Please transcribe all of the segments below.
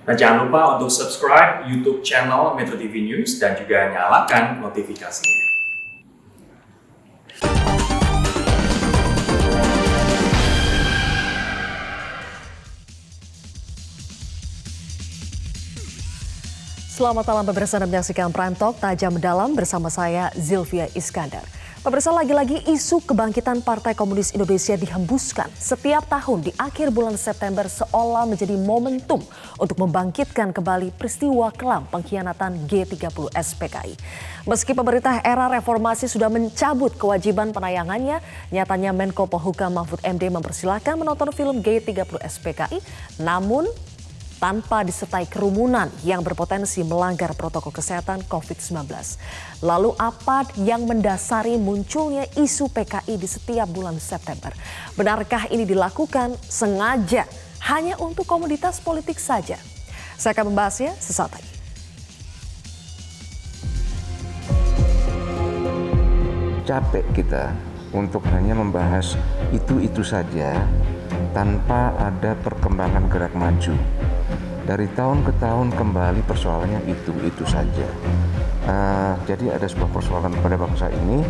Dan jangan lupa untuk subscribe YouTube channel Metro TV News dan juga nyalakan notifikasinya. Selamat malam pemirsa, Anda menyaksikan Prime Talk Tajam Mendalam bersama saya Zilvia Iskandar. Pemirsa, lagi-lagi isu kebangkitan Partai Komunis Indonesia dihembuskan setiap tahun di akhir bulan September seolah menjadi momentum untuk membangkitkan kembali peristiwa kelam pengkhianatan G30 SPKI. Meski pemerintah era reformasi sudah mencabut kewajiban penayangannya, nyatanya Menko Polhukam Mahfud MD mempersilahkan menonton film G30 SPKI, namun tanpa disertai kerumunan yang berpotensi melanggar protokol kesehatan COVID-19. Lalu apa yang mendasari munculnya isu PKI di setiap bulan September? Benarkah ini dilakukan sengaja hanya untuk komoditas politik saja? Saya akan membahasnya sesaat lagi. Capek kita untuk hanya membahas itu saja tanpa ada perkembangan gerak maju. Dari tahun ke tahun kembali persoalannya itu saja. Jadi ada sebuah persoalan pada bangsa ini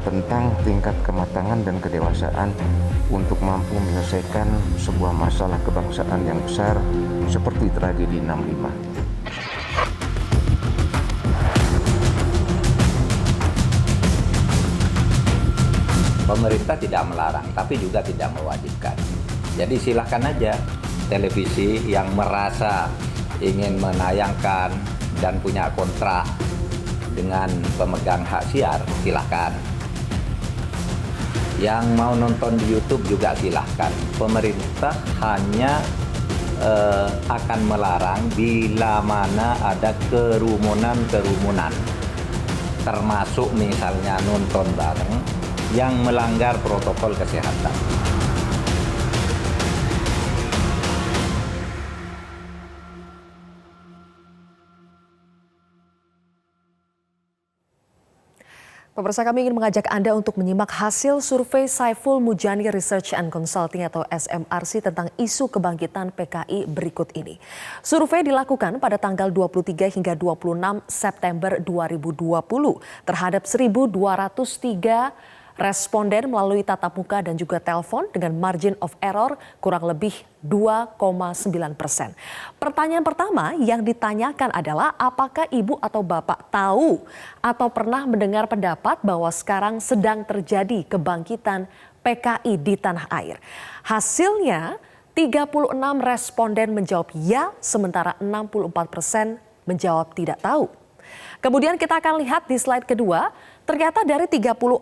tentang tingkat kematangan dan kedewasaan untuk mampu menyelesaikan sebuah masalah kebangsaan yang besar seperti tragedi 65. Pemerintah tidak melarang, tapi juga tidak mewajibkan. Jadi silahkan aja televisi yang merasa ingin menayangkan dan punya kontrak dengan pemegang hak siar, silahkan. Yang mau nonton di YouTube juga silahkan. Pemerintah hanya akan melarang bila mana ada kerumunan, termasuk misalnya nonton bareng yang melanggar protokol kesehatan. Pemirsa, kami ingin mengajak Anda untuk menyimak hasil survei Saiful Mujani Research and Consulting atau SMRC tentang isu kebangkitan PKI berikut ini. Survei dilakukan pada tanggal 23 hingga 26 September 2020 terhadap 1.203 responden melalui tatap muka dan juga telepon dengan margin of error kurang lebih 2,9%. Pertanyaan pertama yang ditanyakan adalah apakah ibu atau bapak tahu atau pernah mendengar pendapat bahwa sekarang sedang terjadi kebangkitan PKI di tanah air. Hasilnya 36 responden menjawab ya, sementara 64% menjawab tidak tahu. Kemudian kita akan lihat di slide kedua, ternyata dari 36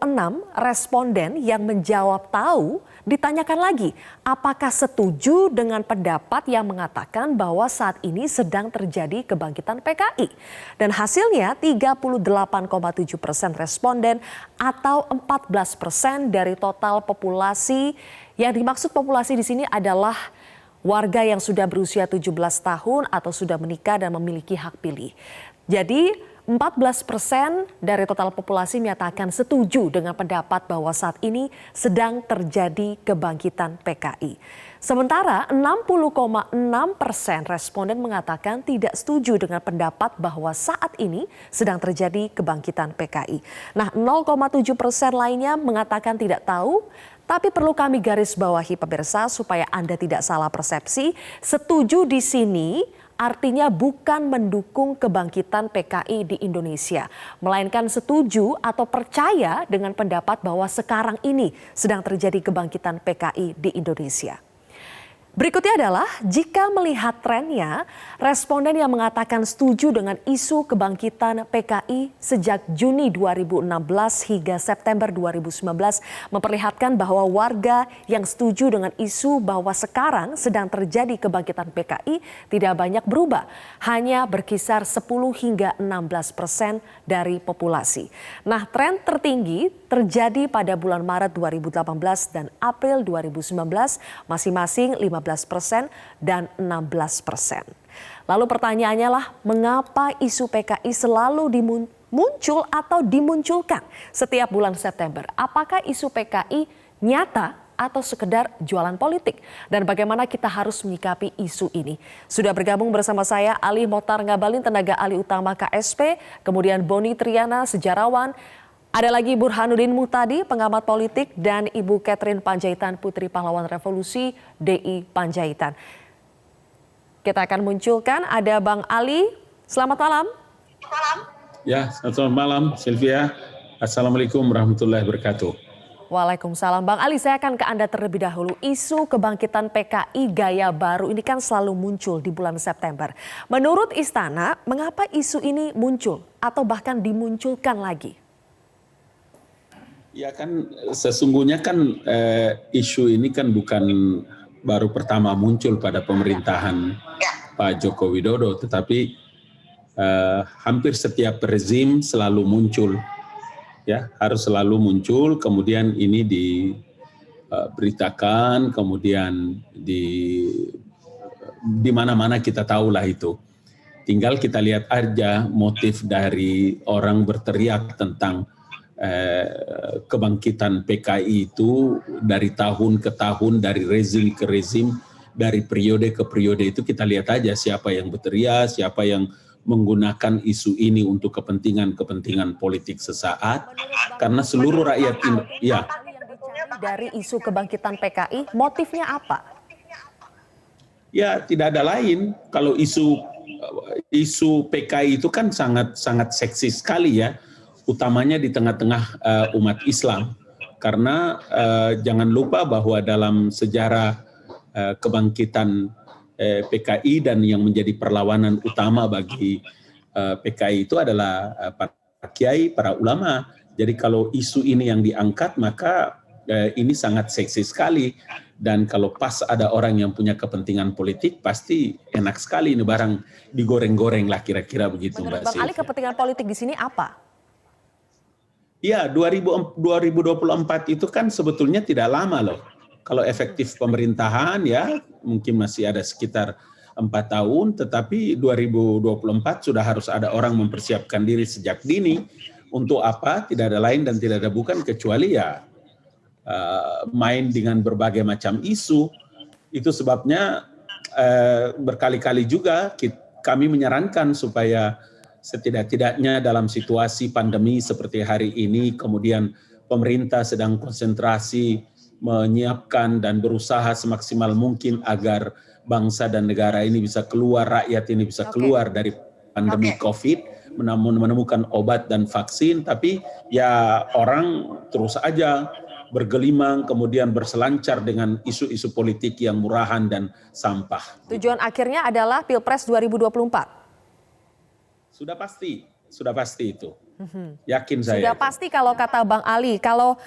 responden yang menjawab tahu, ditanyakan lagi apakah setuju dengan pendapat yang mengatakan bahwa saat ini sedang terjadi kebangkitan PKI. Dan hasilnya 38,7% responden atau 14% dari total populasi. Yang dimaksud populasi di sini adalah warga yang sudah berusia 17 tahun atau sudah menikah dan memiliki hak pilih. Jadi 14% dari total populasi menyatakan setuju dengan pendapat bahwa saat ini sedang terjadi kebangkitan PKI. Sementara 60,6% responden mengatakan tidak setuju dengan pendapat bahwa saat ini sedang terjadi kebangkitan PKI. Nah, 0,7% lainnya mengatakan tidak tahu. Tapi perlu kami garis bawahi pemirsa supaya Anda tidak salah persepsi. Setuju di sini artinya bukan mendukung kebangkitan PKI di Indonesia, melainkan setuju atau percaya dengan pendapat bahwa sekarang ini sedang terjadi kebangkitan PKI di Indonesia. Berikutnya adalah jika melihat trennya, responden yang mengatakan setuju dengan isu kebangkitan PKI sejak Juni 2016 hingga September 2019 memperlihatkan bahwa warga yang setuju dengan isu bahwa sekarang sedang terjadi kebangkitan PKI tidak banyak berubah, hanya berkisar 10 hingga 16% dari populasi. Nah, tren tertinggi terjadi pada bulan Maret 2018 dan April 2019, masing-masing 15% dan 16%. Lalu pertanyaannya lah, mengapa isu PKI selalu muncul atau dimunculkan setiap bulan September? Apakah isu PKI nyata atau sekedar jualan politik? Dan bagaimana kita harus menyikapi isu ini? Sudah bergabung bersama saya Ali Mohtar Ngabalin, tenaga ahli utama KSP, kemudian Boni Triana, sejarawan, ada lagi Burhanuddin Muhtadi, pengamat politik, dan Ibu Catherine Panjaitan, Putri Pahlawan Revolusi DI Panjaitan. Kita akan munculkan, ada Bang Ali. Selamat malam. Ya, selamat malam Sylvia. Assalamualaikum warahmatullahi wabarakatuh. Waalaikumsalam. Bang Ali, saya akan ke Anda terlebih dahulu. Isu kebangkitan PKI gaya baru ini kan selalu muncul di bulan September. Menurut Istana, mengapa isu ini muncul atau bahkan dimunculkan lagi? Ya kan sesungguhnya kan isu ini kan bukan baru pertama muncul pada pemerintahan Pak Joko Widodo, tetapi hampir setiap rezim selalu muncul, ya harus selalu muncul. Kemudian ini diberitakan, kemudian di mana-mana kita tahulah itu. Tinggal kita lihat aja motif dari orang berteriak tentang kebangkitan PKI itu dari tahun ke tahun, dari rezim ke rezim, dari periode ke periode itu kita lihat aja siapa yang berteriak, siapa yang menggunakan isu ini untuk kepentingan politik sesaat. Karena seluruh rakyat ya. Dari isu kebangkitan PKI, motifnya apa? Ya tidak ada lain. Kalau isu PKI itu kan sangat seksi sekali ya. Utamanya di tengah-tengah umat Islam, karena jangan lupa bahwa dalam sejarah kebangkitan PKI dan yang menjadi perlawanan utama bagi PKI itu adalah para kiai, para ulama. Jadi kalau isu ini yang diangkat, maka ini sangat seksi sekali. Dan kalau pas ada orang yang punya kepentingan politik, pasti enak sekali ini barang digoreng-goreng lah, kira-kira begitu. Menurut Bang Ali, kepentingan politik di sini apa? Ya, 2024 itu kan sebetulnya tidak lama loh. Kalau efektif pemerintahan ya mungkin masih ada sekitar 4 tahun, tetapi 2024 sudah harus ada orang mempersiapkan diri sejak dini. Untuk apa? Tidak ada lain dan tidak ada bukan kecuali ya main dengan berbagai macam isu. Itu sebabnya berkali-kali juga kami menyarankan supaya setidak-tidaknya dalam situasi pandemi seperti hari ini, kemudian pemerintah sedang konsentrasi menyiapkan dan berusaha semaksimal mungkin agar bangsa dan negara ini bisa keluar, rakyat ini bisa keluar dari pandemi COVID, menemukan obat dan vaksin, tapi ya orang terus aja bergelimang, kemudian berselancar dengan isu-isu politik yang murahan dan sampah. Tujuan akhirnya adalah Pilpres 2024. Sudah pasti itu. Yakin saya. Sudah pasti kalau kata Bang Ali. Kalau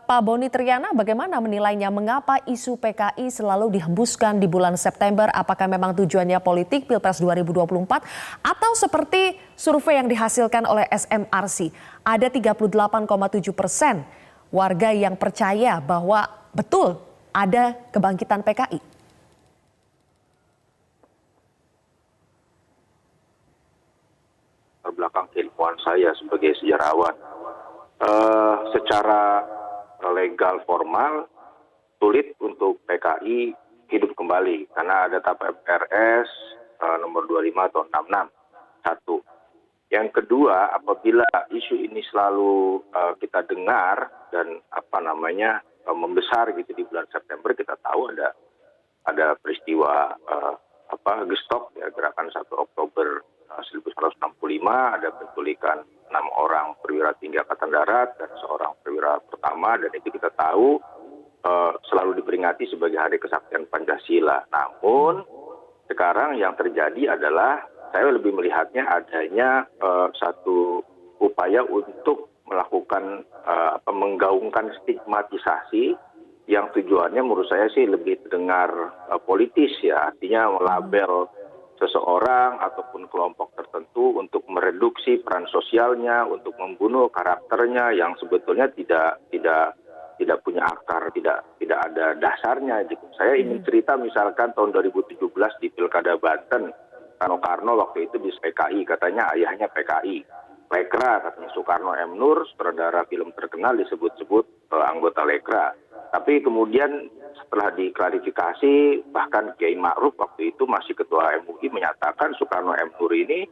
Pak Boni Triana bagaimana menilainya? Mengapa isu PKI selalu dihembuskan di bulan September? Apakah memang tujuannya politik Pilpres 2024? Atau seperti survei yang dihasilkan oleh SMRC, ada 38,7% warga yang percaya bahwa betul ada kebangkitan PKI? Belakang keilmuan saya sebagai sejarawan, secara legal formal sulit untuk PKI hidup kembali karena ada TAP MPRS nomor 25 tahun 66. Satu. Yang kedua, apabila isu ini selalu kita dengar dan membesar gitu di bulan September, kita tahu ada peristiwa Gestok ya, gerakan 1 Oktober 1965, ada penculikan 6 orang perwira tinggi Angkatan Darat dan seorang perwira pertama, dan itu kita tahu selalu diperingati sebagai Hari Kesaktian Pancasila. Namun sekarang yang terjadi adalah saya lebih melihatnya adanya satu upaya untuk melakukan menggaungkan stigmatisasi yang tujuannya menurut saya sih lebih terdengar politis ya, artinya melabel seseorang ataupun kelompok tertentu untuk mereduksi peran sosialnya, untuk membunuh karakternya yang sebetulnya tidak punya akar, tidak ada dasarnya gitu. Saya ingin cerita misalkan tahun 2017 di Pilkada Banten, Karno waktu itu di PKI, katanya ayahnya PKI. Lekra katanya Soekarno M. Nur, sutradara film terkenal disebut-sebut anggota Lekra. Tapi kemudian setelah diklarifikasi, bahkan Kiai Ma'ruf waktu itu masih ketua MUI menyatakan Soekarno M. Nur ini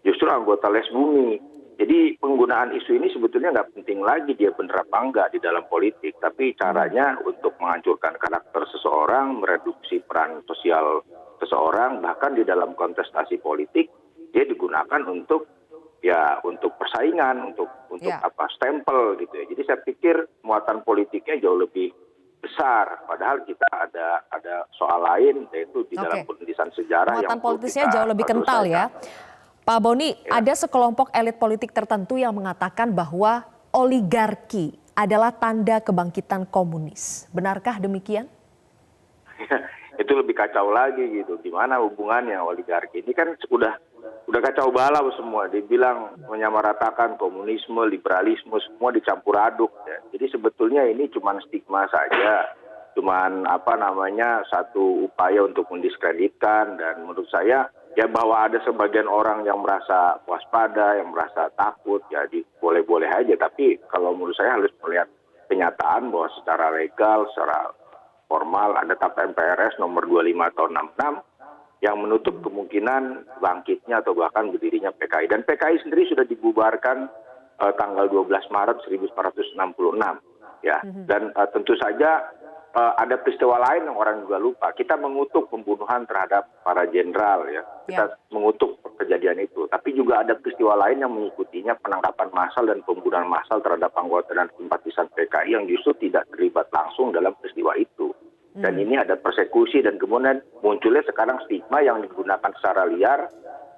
justru anggota les bumi. Jadi penggunaan isu ini sebetulnya nggak penting lagi dia benar apa enggak di dalam politik, tapi caranya untuk menghancurkan karakter seseorang, mereduksi peran sosial seseorang, bahkan di dalam kontestasi politik dia digunakan untuk persaingan, untuk stempel gitu ya. Jadi saya pikir muatan politiknya jauh lebih besar, padahal kita ada soal lain yaitu di dalam penulisan sejarah muatan yang politisnya jauh lebih kental ya. Pak Boni, ada sekelompok elit politik tertentu yang mengatakan bahwa oligarki adalah tanda kebangkitan komunis. Benarkah demikian? Itu lebih kacau lagi gitu. Gimana hubungannya oligarki? Ini kan udah kacau balau semua. Dibilang menyamaratakan komunisme, liberalisme, semua dicampur aduk. Ya. Jadi sebetulnya ini cuma stigma saja. Cuman satu upaya untuk mendiskreditkan, dan menurut saya ya bahwa ada sebagian orang yang merasa waspada, yang merasa takut, ya boleh-boleh aja. Tapi kalau menurut saya harus melihat kenyataan bahwa secara legal, secara formal ada TAP MPRS nomor 25 tahun 66 yang menutup kemungkinan bangkitnya atau bahkan berdirinya PKI. Dan PKI sendiri sudah dibubarkan tanggal 12 Maret 1966. Ya. Dan tentu saja ada peristiwa lain yang orang juga lupa. Kita mengutuk pembunuhan terhadap para jenderal, ya. Kita mengutuk kejadian itu. Tapi juga ada peristiwa lain yang mengikutinya, penangkapan massal dan pembunuhan massal terhadap anggota dan simpatisan PKI yang justru tidak terlibat langsung dalam peristiwa itu. Dan ini ada persekusi, dan kemudian munculnya sekarang stigma yang digunakan secara liar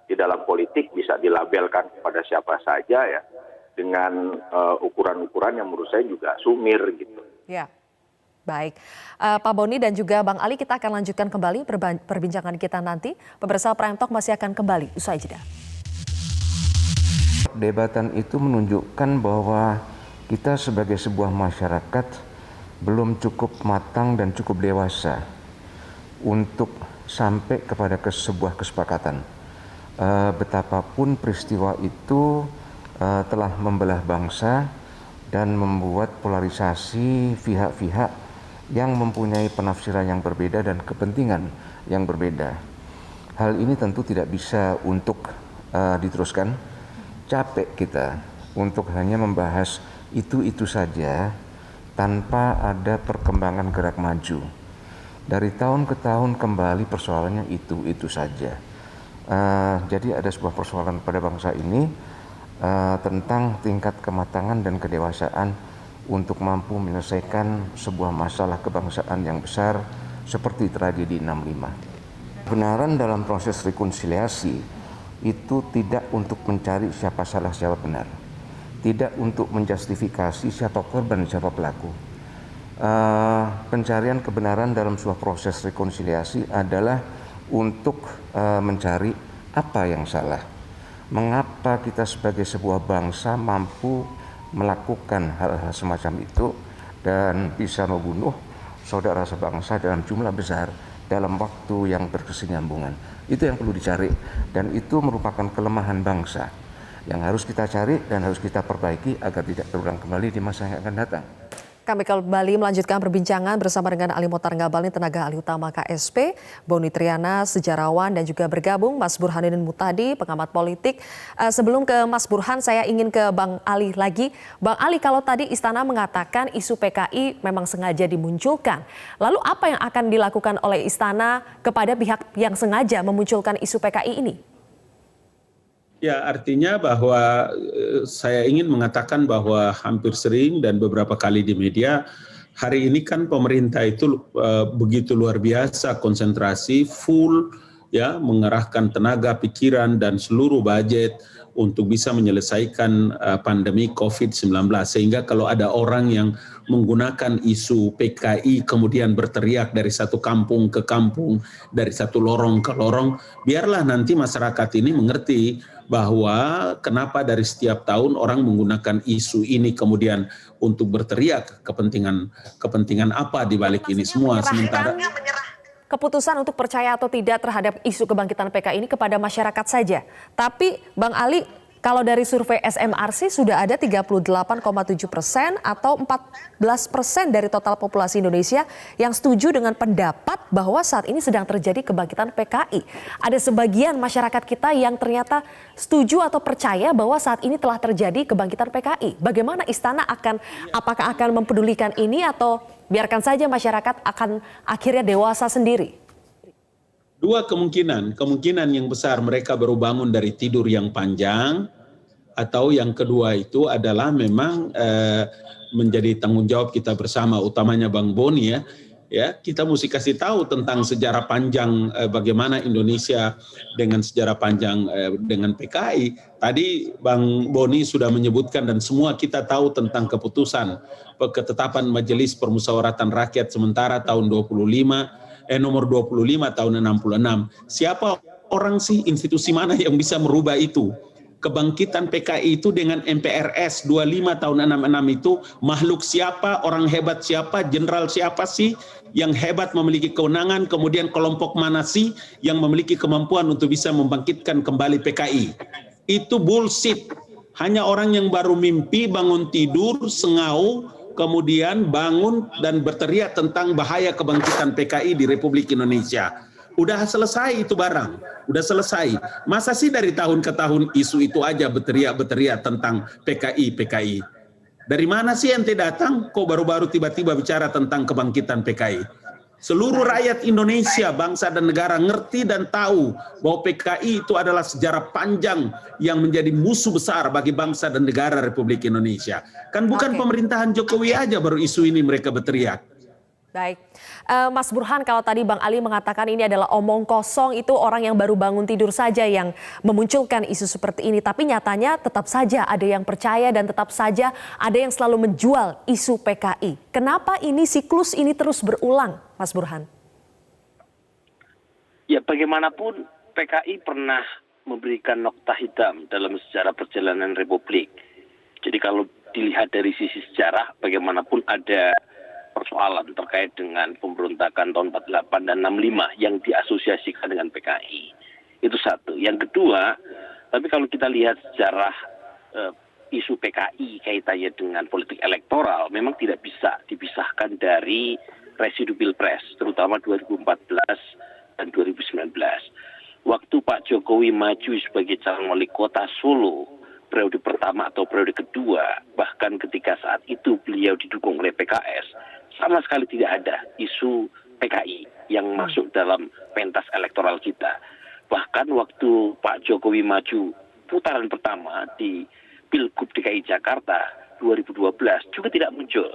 di dalam politik, bisa dilabelkan kepada siapa saja ya, dengan ukuran-ukuran yang menurut saya juga sumir gitu. Ya. Baik, Pak Boni dan juga Bang Ali, kita akan lanjutkan kembali perbincangan kita nanti. Pemirsa Prime Talk masih akan kembali usai jeda. Debatan itu menunjukkan bahwa kita sebagai sebuah masyarakat belum cukup matang dan cukup dewasa untuk sampai kepada sebuah kesepakatan. Betapapun peristiwa itu telah membelah bangsa dan membuat polarisasi pihak-pihak yang mempunyai penafsiran yang berbeda dan kepentingan yang berbeda. Hal ini tentu tidak bisa untuk diteruskan. Capek kita untuk hanya membahas itu saja tanpa ada perkembangan gerak maju. Dari tahun ke tahun kembali persoalannya itu saja. Jadi ada sebuah persoalan pada bangsa ini tentang tingkat kematangan dan kedewasaan untuk mampu menyelesaikan sebuah masalah kebangsaan yang besar seperti tragedi 65. Kebenaran dalam proses rekonsiliasi itu tidak untuk mencari siapa salah siapa benar, tidak untuk menjustifikasi siapa korban siapa pelaku. Pencarian kebenaran dalam sebuah proses rekonsiliasi adalah untuk mencari apa yang salah, mengapa kita sebagai sebuah bangsa mampu melakukan hal-hal semacam itu dan bisa membunuh saudara sebangsa dalam jumlah besar dalam waktu yang berkesinambungan. Itu yang perlu dicari, dan itu merupakan kelemahan bangsa yang harus kita cari dan harus kita perbaiki agar tidak terulang kembali di masa yang akan datang. Kami kembali melanjutkan perbincangan bersama dengan Ali Mokhtar Ngabalin, tenaga ahli utama KSP, Boni Triana, sejarawan, dan juga bergabung Mas Burhanuddin Muhtadi, pengamat politik. Sebelum ke Mas Burhan, saya ingin ke Bang Ali lagi. Bang Ali, kalau tadi Istana mengatakan isu PKI memang sengaja dimunculkan, lalu apa yang akan dilakukan oleh Istana kepada pihak yang sengaja memunculkan isu PKI ini? Ya, artinya bahwa saya ingin mengatakan bahwa hampir sering dan beberapa kali di media, hari ini kan pemerintah itu begitu luar biasa konsentrasi full ya, mengerahkan tenaga, pikiran dan seluruh budget untuk bisa menyelesaikan pandemi COVID-19. Sehingga kalau ada orang yang menggunakan isu PKI kemudian berteriak dari satu kampung ke kampung, dari satu lorong ke lorong, biarlah nanti masyarakat ini mengerti bahwa kenapa dari setiap tahun orang menggunakan isu ini kemudian untuk berteriak kepentingan apa di balik ini semua. Sementara keputusan untuk percaya atau tidak terhadap isu kebangkitan PKI ini kepada masyarakat saja. Tapi Bang Ali, Kalau dari survei SMRC sudah ada 38,7% atau 14% dari total populasi Indonesia yang setuju dengan pendapat bahwa saat ini sedang terjadi kebangkitan PKI. Ada sebagian masyarakat kita yang ternyata setuju atau percaya bahwa saat ini telah terjadi kebangkitan PKI. Bagaimana Istana apakah akan mempedulikan ini atau biarkan saja masyarakat akan akhirnya dewasa sendiri? Dua kemungkinan yang besar mereka baru bangun dari tidur yang panjang, atau yang kedua itu adalah memang menjadi tanggung jawab kita bersama, utamanya Bang Boni ya, kita mesti kasih tahu tentang sejarah panjang bagaimana Indonesia dengan sejarah panjang dengan PKI. Tadi Bang Boni sudah menyebutkan dan semua kita tahu tentang keputusan ketetapan Majelis Permusyawaratan Rakyat sementara tahun nomor 25 tahun 66. Siapa orang sih, institusi mana yang bisa merubah itu? Kebangkitan PKI itu dengan MPRS 25 tahun 66 itu makhluk siapa, orang hebat siapa, jenderal siapa sih yang hebat memiliki kewenangan, kemudian kelompok mana sih yang memiliki kemampuan untuk bisa membangkitkan kembali PKI. Itu bullshit. Hanya orang yang baru mimpi, bangun tidur, sengau, kemudian bangun dan berteriak tentang bahaya kebangkitan PKI di Republik Indonesia. Udah selesai itu barang, udah selesai. Masa sih dari tahun ke tahun isu itu aja berteriak tentang PKI. Dari mana sih ente datang? Kok baru-baru tiba-tiba bicara tentang kebangkitan PKI? Seluruh rakyat Indonesia, bangsa dan negara ngerti dan tahu bahwa PKI itu adalah sejarah panjang yang menjadi musuh besar bagi bangsa dan negara Republik Indonesia. Kan bukan pemerintahan Jokowi aja baru isu ini mereka berteriak. Baik, Mas Burhan, kalau tadi Bang Ali mengatakan ini adalah omong kosong, itu orang yang baru bangun tidur saja yang memunculkan isu seperti ini. Tapi nyatanya tetap saja ada yang percaya dan tetap saja ada yang selalu menjual isu PKI. Kenapa ini siklus ini terus berulang, Mas Burhan? Ya, bagaimanapun PKI pernah memberikan nokta hitam dalam sejarah perjalanan Republik. Jadi kalau dilihat dari sisi sejarah, bagaimanapun ada persoalan terkait dengan pemberontakan tahun 48 dan 65 yang diasosiasikan dengan PKI. Itu satu. Yang kedua, tapi kalau kita lihat sejarah isu PKI kaitannya dengan politik elektoral, memang tidak bisa dipisahkan dari residu Pilpres, terutama 2014 dan 2019. Waktu Pak Jokowi maju sebagai calon wali kota Solo, periode pertama atau periode kedua, bahkan ketika saat itu beliau didukung oleh PKS, sama sekali tidak ada isu PKI yang masuk dalam pentas elektoral kita. Bahkan waktu Pak Jokowi maju putaran pertama di Pilgub DKI Jakarta 2012 juga tidak muncul.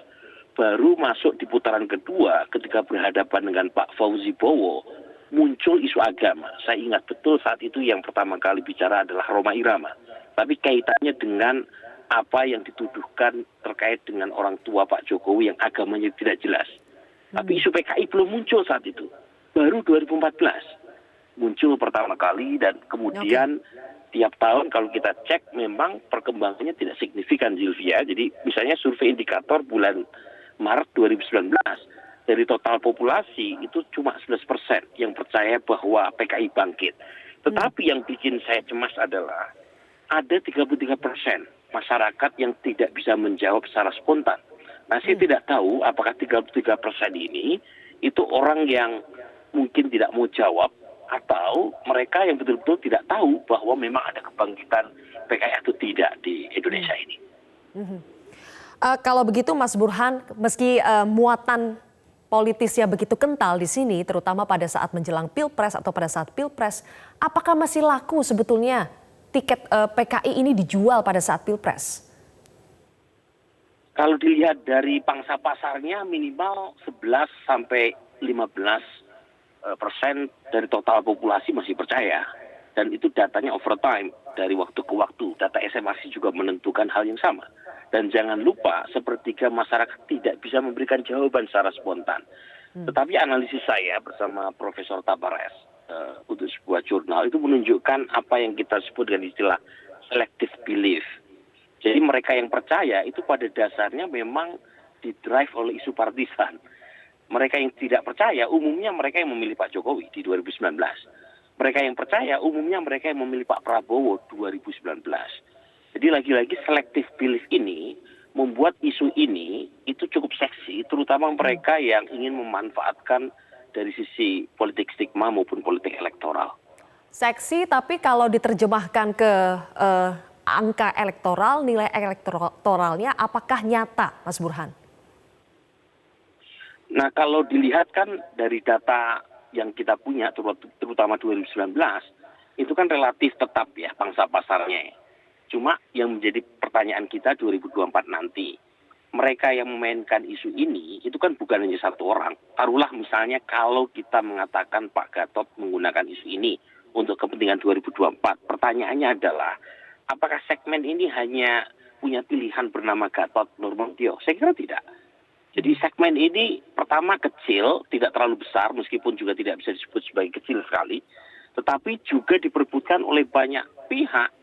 Baru masuk di putaran kedua ketika berhadapan dengan Pak Fauzi Bowo, muncul isu agama. Saya ingat betul saat itu yang pertama kali bicara adalah Rhoma Irama. Tapi kaitannya dengan apa yang dituduhkan terkait dengan orang tua Pak Jokowi yang agamanya tidak jelas. Tapi isu PKI belum muncul saat itu. Baru 2014 muncul pertama kali dan kemudian tiap tahun kalau kita cek memang perkembangannya tidak signifikan, Zilvia. Jadi misalnya survei indikator bulan Maret 2019 dari total populasi itu cuma 11% yang percaya bahwa PKI bangkit. Tetapi yang bikin saya cemas adalah ada 33% masyarakat yang tidak bisa menjawab secara spontan. Nah, saya tidak tahu apakah 33% ini itu orang yang mungkin tidak mau jawab atau mereka yang betul-betul tidak tahu bahwa memang ada kebangkitan PKI atau tidak di Indonesia ini. Kalau begitu Mas Burhan, meski muatan politisnya begitu kental di sini, terutama pada saat menjelang Pilpres atau pada saat Pilpres, apakah masih laku sebetulnya tiket PKI ini dijual pada saat Pilpres? Kalau dilihat dari pangsa pasarnya minimal 11 sampai 15% dari total populasi masih percaya. Dan itu datanya overtime dari waktu ke waktu. Data SMRC juga menentukan hal yang sama. Dan jangan lupa sepertiga masyarakat tidak bisa memberikan jawaban secara spontan. Tetapi analisis saya bersama Profesor Tabares untuk sebuah jurnal itu menunjukkan apa yang kita sebut dengan istilah selective belief. Jadi mereka yang percaya itu pada dasarnya memang didrive oleh isu partisan. Mereka yang tidak percaya umumnya mereka yang memilih Pak Jokowi di 2019. Mereka yang percaya umumnya mereka yang memilih Pak Prabowo 2019. Jadi lagi-lagi selektif belief ini membuat isu ini itu cukup seksi, terutama mereka yang ingin memanfaatkan dari sisi politik stigma maupun politik elektoral. Seksi, tapi kalau diterjemahkan ke angka elektoral, nilai elektoralnya apakah nyata, Mas Burhan? Nah, kalau dilihat kan dari data yang kita punya, terutama 2019, itu kan relatif tetap ya pangsa pasarnya. Cuma yang menjadi pertanyaan kita 2024 nanti, mereka yang memainkan isu ini itu kan bukan hanya satu orang. Taruhlah misalnya kalau kita mengatakan Pak Gatot menggunakan isu ini untuk kepentingan 2024. Pertanyaannya adalah, apakah segmen ini hanya punya pilihan bernama Gatot Nurmantio? Saya kira tidak. Jadi segmen ini pertama kecil, tidak terlalu besar meskipun juga tidak bisa disebut sebagai kecil sekali. Tetapi juga diperebutkan oleh banyak pihak.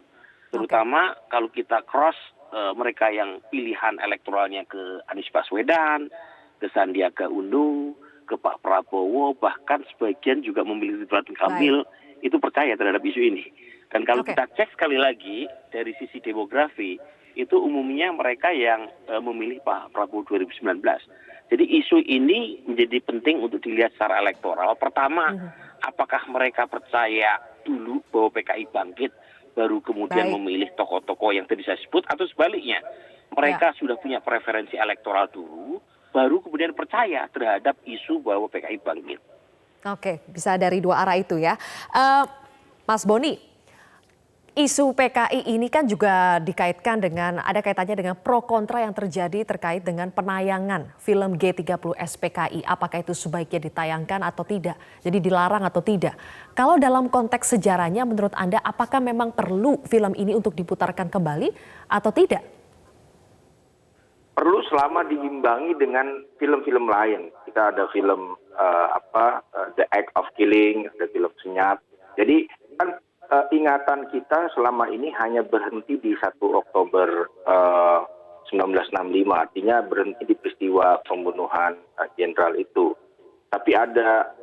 Terutama kalau kita cross mereka yang pilihan elektoralnya ke Anies Baswedan, ke Sandiaga Uno, ke Pak Prabowo, bahkan sebagian juga memilih Ridwan Kamil, itu percaya terhadap isu ini. Dan kalau kita cek sekali lagi dari sisi demografi, itu umumnya mereka yang memilih Pak Prabowo 2019. Jadi isu ini menjadi penting untuk dilihat secara elektoral. Pertama, apakah mereka percaya dulu bahwa PKI bangkit, baru kemudian memilih tokoh-tokoh yang tadi saya sebut, atau sebaliknya, mereka sudah punya preferensi elektoral dulu, baru kemudian percaya terhadap isu bahwa PKI bangkit. Oke, bisa dari dua arah itu ya. Mas Boni, isu PKI ini kan juga dikaitkan dengan, ada kaitannya dengan pro kontra yang terjadi terkait dengan penayangan film G30S PKI. Apakah itu sebaiknya ditayangkan atau tidak? Jadi dilarang atau tidak? Kalau dalam konteks sejarahnya menurut Anda, apakah memang perlu film ini untuk diputarkan kembali atau tidak? Perlu selama diimbangi dengan film-film lain. Kita ada film The Act of Killing, ada film Senyap. Jadi kan ingatan kita selama ini hanya berhenti di 1 Oktober 1965, artinya berhenti di peristiwa pembunuhan jenderal itu. Tapi ada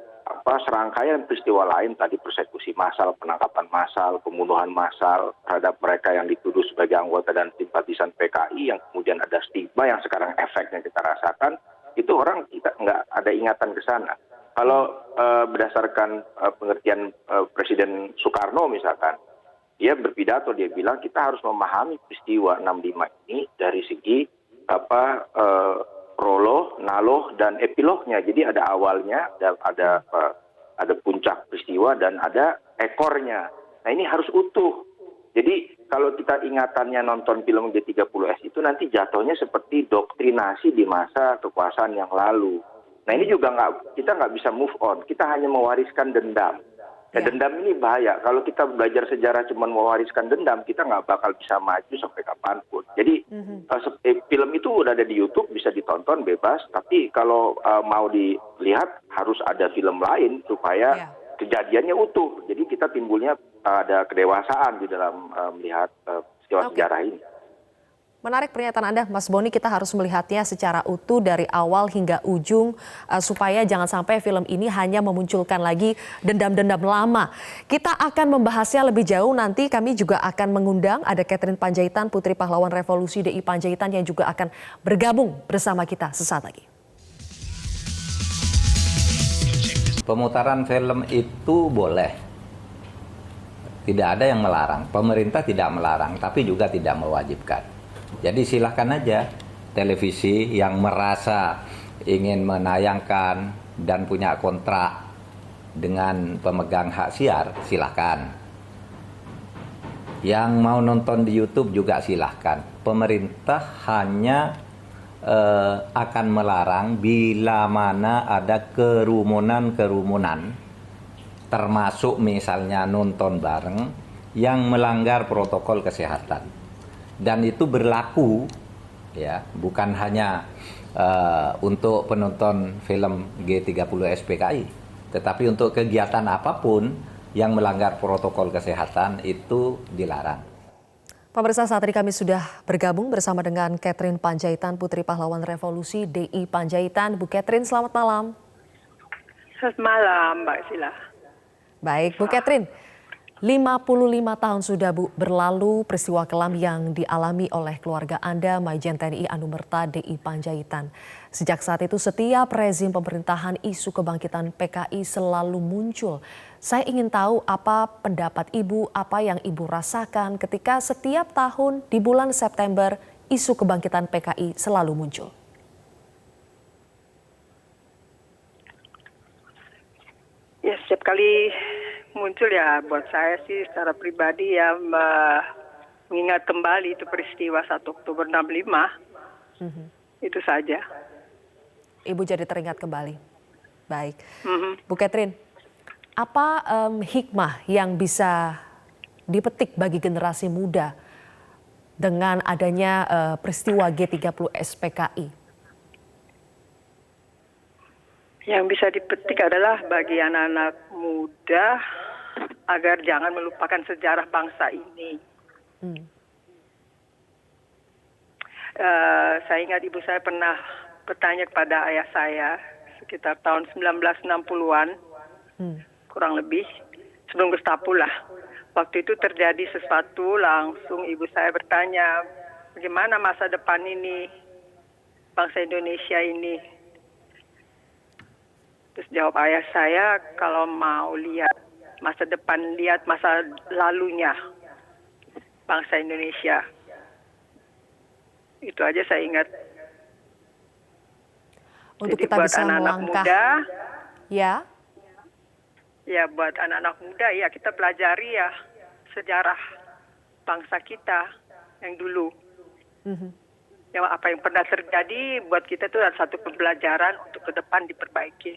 serangkaian peristiwa lain, tadi persekusi massal, penangkapan massal, pembunuhan massal terhadap mereka yang dituduh sebagai anggota dan simpatisan PKI, yang kemudian ada stigma yang sekarang efeknya kita rasakan, itu orang kita nggak ada ingatan ke sana. Kalau berdasarkan pengertian Presiden Soekarno misalkan, dia berpidato, dia bilang kita harus memahami peristiwa 65 ini dari segi prolog, nalog, dan epilognya. Jadi ada awalnya, ada puncak peristiwa, dan ada ekornya. Nah ini harus utuh. Jadi kalau kita ingatannya nonton film G30S itu nanti jatuhnya seperti doktrinasi di masa kekuasaan yang lalu. Nah ini juga kita nggak bisa move on, kita hanya mewariskan dendam. Dendam ini bahaya, kalau kita belajar sejarah cuma mewariskan dendam, kita nggak bakal bisa maju sampai kapanpun. Jadi film itu udah ada di YouTube, bisa ditonton bebas, tapi kalau mau dilihat harus ada film lain supaya kejadiannya utuh. Jadi kita timbulnya ada kedewasaan di dalam melihat sejarah ini. Menarik pernyataan Anda, Mas Boni. Kita harus melihatnya secara utuh dari awal hingga ujung supaya jangan sampai film ini hanya memunculkan lagi dendam-dendam lama. Kita akan membahasnya lebih jauh nanti. Kami juga akan mengundang ada Catherine Panjaitan, Putri Pahlawan Revolusi DI Panjaitan yang juga akan bergabung bersama kita sesaat lagi. Pemutaran film itu boleh. Tidak ada yang melarang. Pemerintah tidak melarang, tapi juga tidak mewajibkan. Jadi silahkan aja televisi yang merasa ingin menayangkan dan punya kontrak dengan pemegang hak siar, silahkan. Yang mau nonton di YouTube juga silahkan. Pemerintah hanya akan melarang bila mana ada kerumunan, termasuk misalnya nonton bareng yang melanggar protokol kesehatan. Dan itu berlaku ya, bukan hanya untuk penonton film G30S PKI, tetapi untuk kegiatan apapun yang melanggar protokol kesehatan itu dilarang. Pemirsa, saat ini kami sudah bergabung bersama dengan Catherine Panjaitan, Putri Pahlawan Revolusi DI Panjaitan. Bu Catherine, selamat malam. Selamat malam, Mbak Sila. Baik, Bu Catherine. 55 tahun sudah berlalu peristiwa kelam yang dialami oleh keluarga Anda, Majen TNI Anumerta DI Panjaitan. Sejak saat itu setiap rezim pemerintahan isu kebangkitan PKI selalu muncul. Saya ingin tahu apa pendapat Ibu, apa yang Ibu rasakan ketika setiap tahun di bulan September isu kebangkitan PKI selalu muncul. Ya, setiap kali muncul ya buat saya sih secara pribadi ya mengingat kembali itu peristiwa 1 Oktober 65. Itu saja. Ibu jadi teringat kembali. Baik. Bu Catherine, apa hikmah yang bisa dipetik bagi generasi muda dengan adanya peristiwa G30S PKI? Yang bisa dipetik adalah bagi anak-anak muda agar jangan melupakan sejarah bangsa ini. Saya ingat ibu saya pernah bertanya kepada ayah saya sekitar tahun 1960-an, kurang lebih, sebelum Gestapo lah. Waktu itu terjadi sesuatu, langsung ibu saya bertanya, bagaimana masa depan ini, bangsa Indonesia ini? Terus jawab ayah saya, kalau mau lihat masa depan, lihat masa lalunya bangsa Indonesia. Itu aja saya ingat. Untuk Jadi kita buat bisa anak-anak melangkah, muda, ya, buat anak-anak muda ya kita pelajari ya sejarah bangsa kita yang dulu. Yang apa yang pernah terjadi buat kita itu adalah satu pembelajaran untuk ke depan diperbaiki.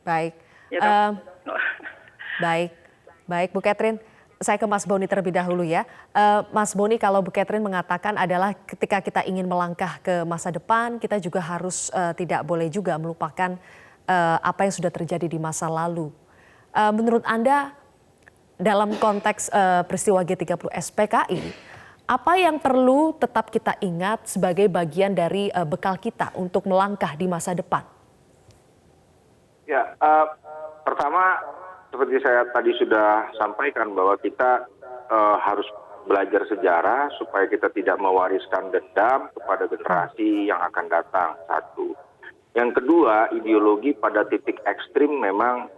Baik. Ya, Baik, Bu Catherine. Saya ke Mas Boni terlebih dahulu ya. Mas Boni, kalau Bu Catherine mengatakan adalah ketika kita ingin melangkah ke masa depan, kita juga harus tidak boleh juga melupakan apa yang sudah terjadi di masa lalu. Menurut Anda, dalam konteks peristiwa G30S PKI, apa yang perlu tetap kita ingat sebagai bagian dari bekal kita untuk melangkah di masa depan? Ya, pertama seperti saya tadi sudah sampaikan bahwa kita harus belajar sejarah supaya kita tidak mewariskan dendam kepada generasi yang akan datang, satu. Yang kedua, ideologi pada titik ekstrim memang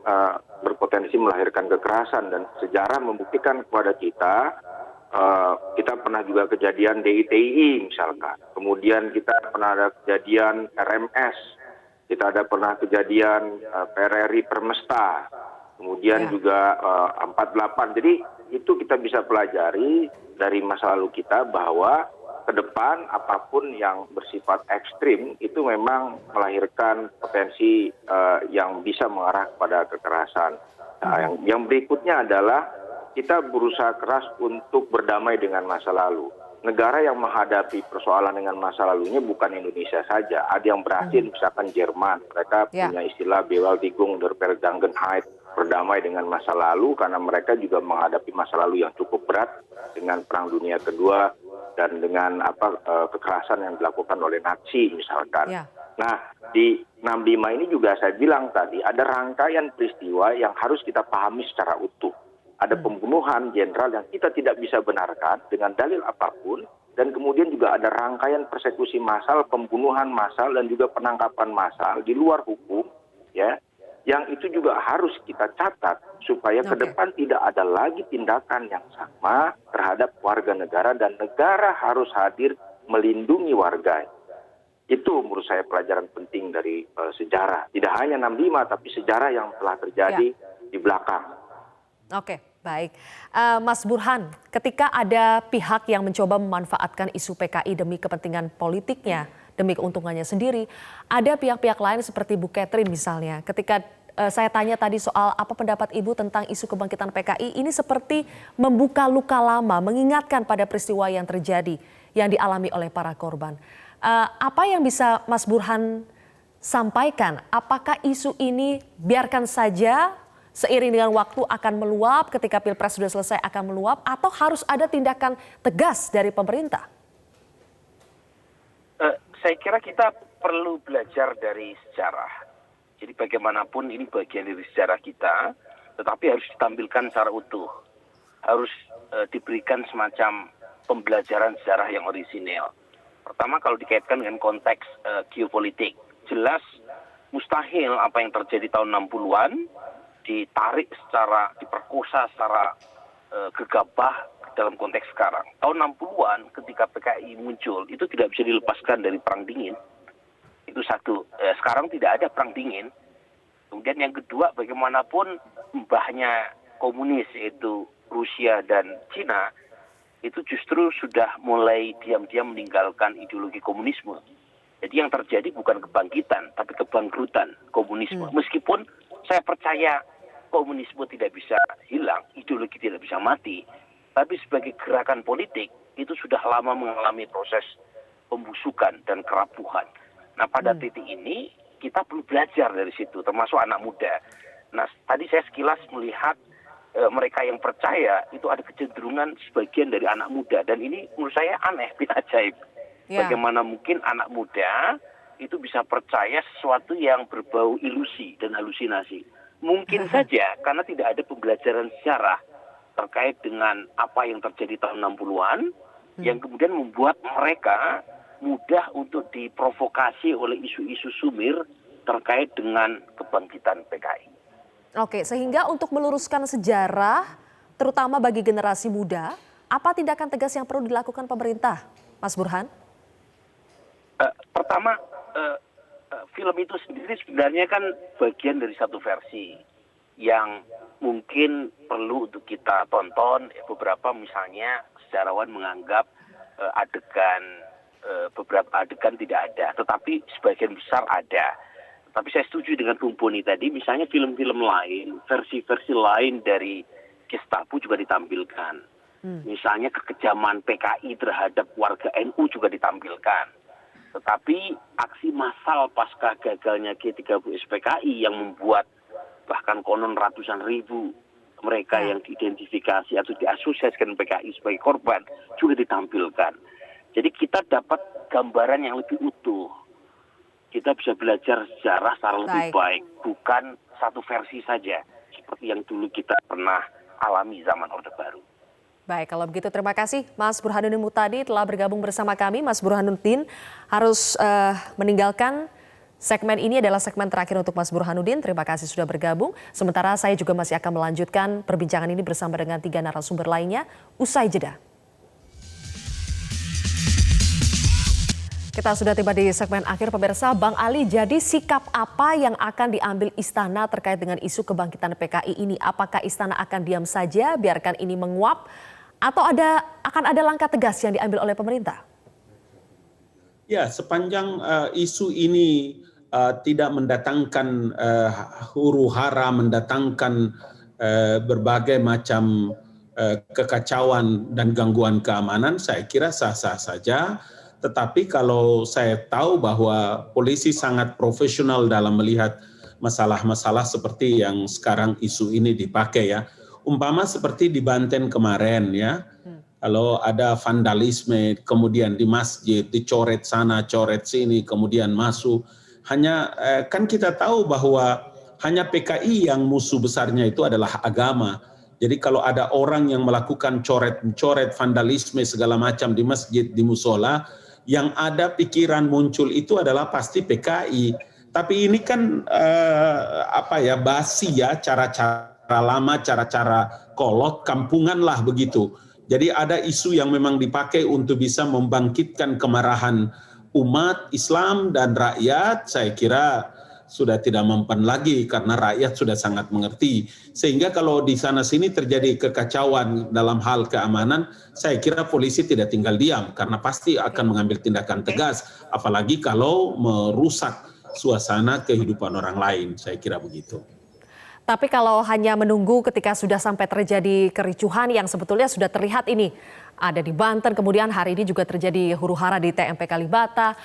berpotensi melahirkan kekerasan dan sejarah membuktikan kepada kita, kita pernah juga kejadian DITI misalkan, kemudian kita pernah ada kejadian RMS, kita ada pernah kejadian PRRI Permesta, kemudian juga 48. Jadi itu kita bisa pelajari dari masa lalu kita bahwa ke depan apapun yang bersifat ekstrim itu memang melahirkan potensi yang bisa mengarah kepada kekerasan. Nah, yang berikutnya adalah kita berusaha keras untuk berdamai dengan masa lalu. Negara yang menghadapi persoalan dengan masa lalunya bukan Indonesia saja. Ada yang berhasil, misalkan Jerman. Mereka punya istilah Bewältigung der Vergangenheit, berdamai dengan masa lalu, karena mereka juga menghadapi masa lalu yang cukup berat dengan Perang Dunia Kedua dan dengan kekerasan yang dilakukan oleh Nazi misalkan. Nah, di 65 ini juga saya bilang tadi, ada rangkaian peristiwa yang harus kita pahami secara utuh. Ada pembunuhan jenderal yang kita tidak bisa benarkan dengan dalil apapun, dan kemudian juga ada rangkaian persekusi massal, pembunuhan massal, dan juga penangkapan massal di luar hukum, ya, yang itu juga harus kita catat supaya ke depan tidak ada lagi tindakan yang sama terhadap warga negara, dan negara harus hadir melindungi warga. Itu menurut saya pelajaran penting dari sejarah. Tidak hanya 65, tapi sejarah yang telah terjadi di belakang. Oke, baik. Mas Burhan, ketika ada pihak yang mencoba memanfaatkan isu PKI demi kepentingan politiknya, demi keuntungannya sendiri, ada pihak-pihak lain seperti Bu Catherine misalnya. Ketika saya tanya tadi soal apa pendapat Ibu tentang isu kebangkitan PKI, ini seperti membuka luka lama, mengingatkan pada peristiwa yang terjadi, yang dialami oleh para korban. Apa yang bisa Mas Burhan sampaikan? Apakah isu ini biarkan saja seiring dengan waktu akan meluap, ketika Pilpres sudah selesai akan meluap, atau harus ada tindakan tegas dari pemerintah? Saya kira kita perlu belajar dari sejarah. Jadi bagaimanapun ini bagian dari sejarah kita, tetapi harus ditampilkan secara utuh, harus diberikan semacam pembelajaran sejarah yang orisinil. Pertama, kalau dikaitkan dengan konteks geopolitik, jelas mustahil apa yang terjadi tahun 60-an ditarik diperkosa secara gegabah dalam konteks sekarang. Tahun 60-an ketika PKI muncul, itu tidak bisa dilepaskan dari perang dingin. Itu satu. Sekarang tidak ada perang dingin. Kemudian yang kedua, bagaimanapun mbahnya komunis yaitu Rusia dan Cina itu justru sudah mulai diam-diam meninggalkan ideologi komunisme. Jadi yang terjadi bukan kebangkitan, tapi kebangkrutan komunisme. Meskipun saya percaya komunisme tidak bisa hilang, ideologi tidak bisa mati, tapi sebagai gerakan politik itu sudah lama mengalami proses pembusukan dan kerapuhan. Nah, pada titik ini kita perlu belajar dari situ, termasuk anak muda. Nah, tadi saya sekilas melihat mereka yang percaya itu ada kecenderungan sebagian dari anak muda, dan ini menurut saya aneh, ajaib. Bagaimana mungkin anak muda itu bisa percaya sesuatu yang berbau ilusi dan halusinasi? Mungkin saja karena tidak ada pembelajaran sejarah terkait dengan apa yang terjadi tahun 60-an yang kemudian membuat mereka mudah untuk diprovokasi oleh isu-isu sumir terkait dengan kebangkitan PKI. Oke, sehingga untuk meluruskan sejarah, terutama bagi generasi muda, apa tindakan tegas yang perlu dilakukan pemerintah, Mas Burhan? Pertama, film itu sendiri sebenarnya kan bagian dari satu versi yang mungkin perlu untuk kita tonton. Beberapa misalnya sejarawan menganggap beberapa adegan tidak ada, tetapi sebagian besar ada. Tapi saya setuju dengan Bung Boni tadi, misalnya film-film lain, versi-versi lain dari Gestapo juga ditampilkan. Misalnya kekejaman PKI terhadap warga NU juga ditampilkan. Tetapi aksi massal pasca gagalnya G30 PKI yang membuat bahkan konon ratusan ribu mereka yang diidentifikasi atau diasosiasikan PKI sebagai korban juga ditampilkan. Jadi kita dapat gambaran yang lebih utuh. Kita bisa belajar sejarah secara lebih baik, bukan satu versi saja seperti yang dulu kita pernah alami zaman Orde Baru. Baik, kalau begitu terima kasih Mas Burhanuddin Muhtadi telah bergabung bersama kami. Mas Burhanuddin harus meninggalkan segmen ini, adalah segmen terakhir untuk Mas Burhanuddin. Terima kasih sudah bergabung. Sementara saya juga masih akan melanjutkan perbincangan ini bersama dengan 3 narasumber lainnya usai jeda. Kita sudah tiba di segmen akhir, pemirsa. Bang Ali, jadi sikap apa yang akan diambil Istana terkait dengan isu kebangkitan PKI ini? Apakah Istana akan diam saja, biarkan ini menguap, atau akan ada langkah tegas yang diambil oleh pemerintah? Ya, sepanjang isu ini tidak mendatangkan huru-hara, mendatangkan berbagai macam kekacauan dan gangguan keamanan, saya kira sah-sah saja. Tetapi kalau saya tahu bahwa polisi sangat profesional dalam melihat masalah-masalah seperti yang sekarang isu ini dipakai ya. Umpama seperti di Banten kemarin ya. Kalau ada vandalisme kemudian di masjid dicoret sana, coret sini, kemudian masuk. Hanya kan kita tahu bahwa hanya PKI yang musuh besarnya itu adalah agama. Jadi kalau ada orang yang melakukan coret-coret, vandalisme segala macam di masjid, di musola, yang ada pikiran muncul itu adalah pasti PKI. Tapi ini kan basi ya, cara-cara lama, cara-cara kolot, kampungan lah begitu. Jadi ada isu yang memang dipakai untuk bisa membangkitkan kemarahan umat Islam dan rakyat, saya kira sudah tidak mempan lagi karena rakyat sudah sangat mengerti. Sehingga kalau di sana-sini terjadi kekacauan dalam hal keamanan, saya kira polisi tidak tinggal diam karena pasti akan mengambil tindakan tegas, apalagi kalau merusak suasana kehidupan orang lain, saya kira begitu. Tapi kalau hanya menunggu ketika sudah sampai terjadi kericuhan yang sebetulnya sudah terlihat ini, ada di Banten, kemudian hari ini juga terjadi huru-hara di TMP Kalibata.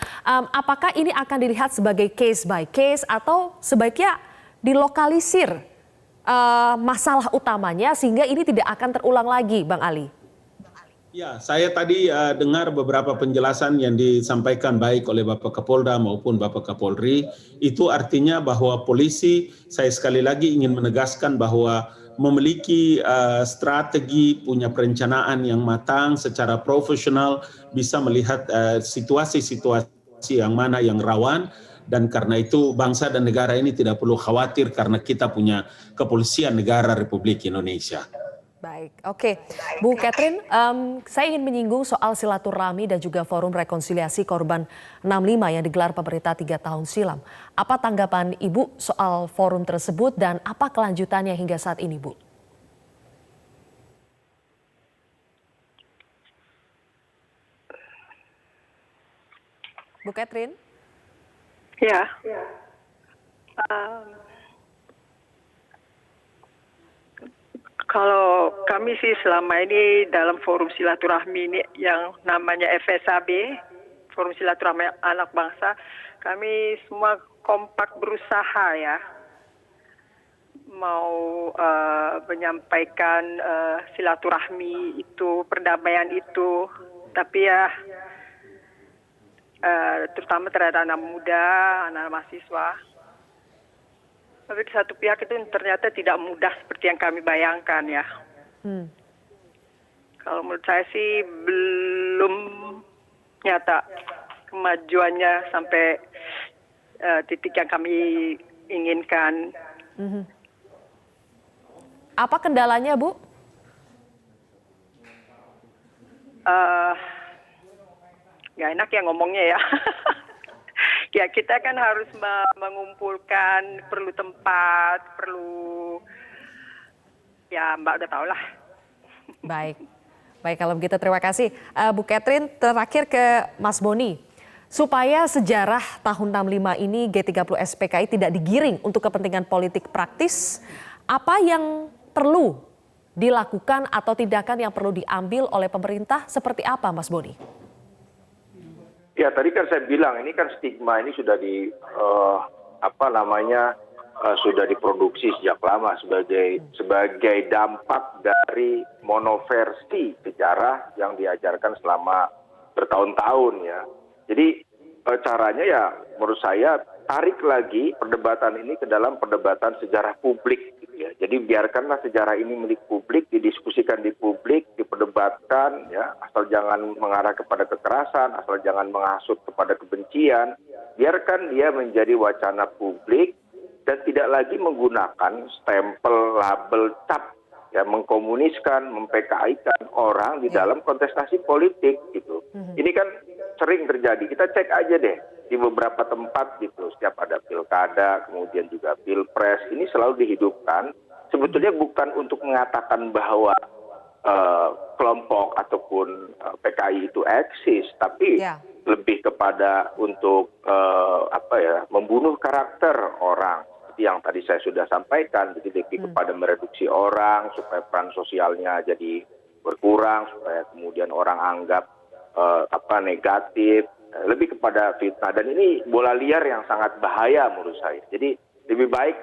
Apakah ini akan dilihat sebagai case by case atau sebaiknya dilokalisir masalah utamanya sehingga ini tidak akan terulang lagi, Bang Ali? Ya, saya tadi dengar beberapa penjelasan yang disampaikan baik oleh Bapak Kapolda maupun Bapak Kapolri. Itu artinya bahwa polisi, saya sekali lagi ingin menegaskan bahwa memiliki strategi, punya perencanaan yang matang secara profesional, bisa melihat situasi-situasi yang mana yang rawan, dan karena itu bangsa dan negara ini tidak perlu khawatir karena kita punya kepolisian negara Republik Indonesia. Baik, oke. Bu Catherine, saya ingin menyinggung soal silaturahmi dan juga forum rekonsiliasi korban 65 yang digelar pemerintah 3 tahun silam. Apa tanggapan Ibu soal forum tersebut dan apa kelanjutannya hingga saat ini, Bu? Bu Catherine? Ya. Kalau kami sih selama ini dalam forum silaturahmi ini yang namanya FSAB, Forum Silaturahmi Anak Bangsa, kami semua kompak berusaha ya mau menyampaikan silaturahmi itu, perdamaian itu, tapi ya terutama terhadap anak muda, anak mahasiswa. Tapi di satu pihak itu ternyata tidak mudah seperti yang kami bayangkan ya. Kalau menurut saya sih belum nyata kemajuannya sampai titik yang kami inginkan. Apa kendalanya, Bu? Nggak enak ya ngomongnya ya. Ya kita kan harus mengumpulkan, perlu tempat, perlu ya Mbak udah tahu lah. Baik, kalau begitu terima kasih. Bu Catherine, terakhir ke Mas Boni. Supaya sejarah tahun 65 ini G30 SPKI tidak digiring untuk kepentingan politik praktis, apa yang perlu dilakukan atau tindakan yang perlu diambil oleh pemerintah seperti apa, Mas Boni? Ya tadi kan saya bilang ini kan stigma ini sudah sudah diproduksi sejak lama sebagai dampak dari monoversi sejarah yang diajarkan selama bertahun-tahun ya. Jadi caranya ya menurut saya tarik lagi perdebatan ini ke dalam perdebatan sejarah publik gitu ya. Jadi biarkanlah sejarah ini milik publik, didiskusikan di publik, diperdebatkan ya, asal jangan mengarah kepada kekerasan, asal jangan menghasut kepada kebencian. Biarkan dia menjadi wacana publik dan tidak lagi menggunakan stempel, label, cap ya, mengkomuniskan, mem-PKI-kan orang di dalam kontestasi politik gitu. Ini kan sering terjadi. Kita cek aja deh di beberapa tempat gitu, setiap ada pilkada, kemudian juga pilpres, ini selalu dihidupkan. Sebetulnya bukan untuk mengatakan bahwa kelompok ataupun PKI itu eksis, tapi lebih kepada untuk membunuh karakter orang. Seperti yang tadi saya sudah sampaikan, jadi lebih kepada mereduksi orang supaya peran sosialnya jadi berkurang, supaya kemudian orang anggap negatif, lebih kepada fitnah, dan ini bola liar yang sangat bahaya menurut saya. Jadi lebih baik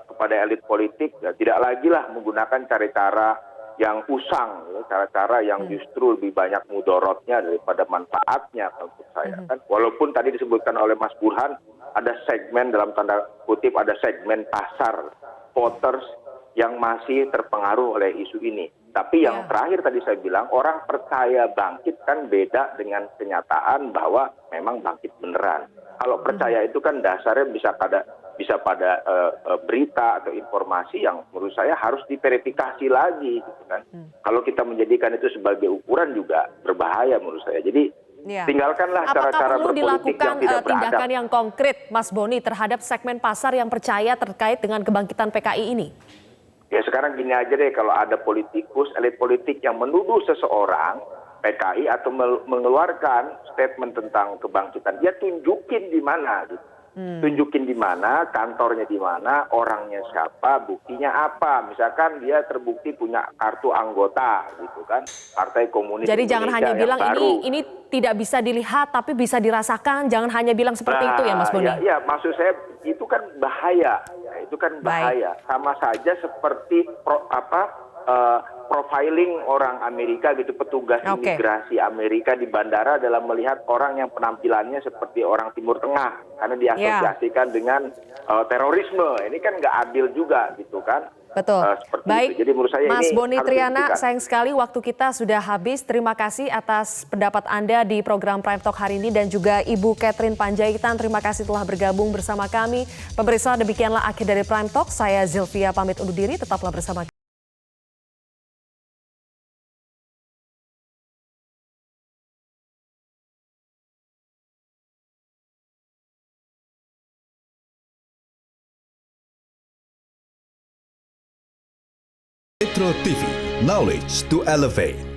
kepada elit politik ya, tidak lagi lah menggunakan cara-cara yang usang, ya, cara-cara yang justru lebih banyak mudorotnya daripada manfaatnya menurut saya. Kan walaupun tadi disebutkan oleh Mas Burhan ada segmen dalam tanda kutip, ada segmen pasar voters yang masih terpengaruh oleh isu ini. Tapi yang terakhir tadi saya bilang, orang percaya bangkit kan beda dengan kenyataan bahwa memang bangkit beneran. Kalau percaya itu kan dasarnya bisa pada berita atau informasi yang menurut saya harus diverifikasi lagi gitu kan. Kalau kita menjadikan itu sebagai ukuran juga berbahaya menurut saya. Jadi tinggalkanlah cara-cara berpolitik yang tidak beradab. Tindakan yang konkret, Mas Boni, terhadap segmen pasar yang percaya terkait dengan kebangkitan PKI ini? Ya sekarang gini aja deh, kalau ada politikus, elit politik yang menuduh seseorang PKI atau mengeluarkan statement tentang kebangkitan, dia tunjukin di mana gitu. Tunjukin di mana, kantornya di mana, orangnya siapa, buktinya apa. Misalkan dia terbukti punya kartu anggota gitu kan, Partai Komunis Jadi Indonesia jangan hanya bilang ini tidak bisa dilihat tapi bisa dirasakan, jangan hanya bilang seperti itu ya Mas Boni. Ya, maksud saya itu kan bahaya. Ya, itu kan bahaya. Sama saja seperti profiling orang Amerika gitu, petugas Oke. imigrasi Amerika di bandara dalam melihat orang yang penampilannya seperti orang Timur Tengah karena diasosiasikan dengan terorisme. Ini kan nggak adil juga gitu kan. Betul. Seperti Baik, itu. Jadi menurut saya Mas ini Boni harus Triana, dihentikan. sayang sekali waktu kita sudah habis. Terima kasih atas pendapat Anda di program Prime Talk hari ini dan juga Ibu Catherine Panjaitan. Terima kasih telah bergabung bersama kami. Pemirsa, demikianlah akhir dari Prime Talk. Saya Zilvia pamit undur diri. Tetaplah bersama kami. Metro TV, knowledge to elevate.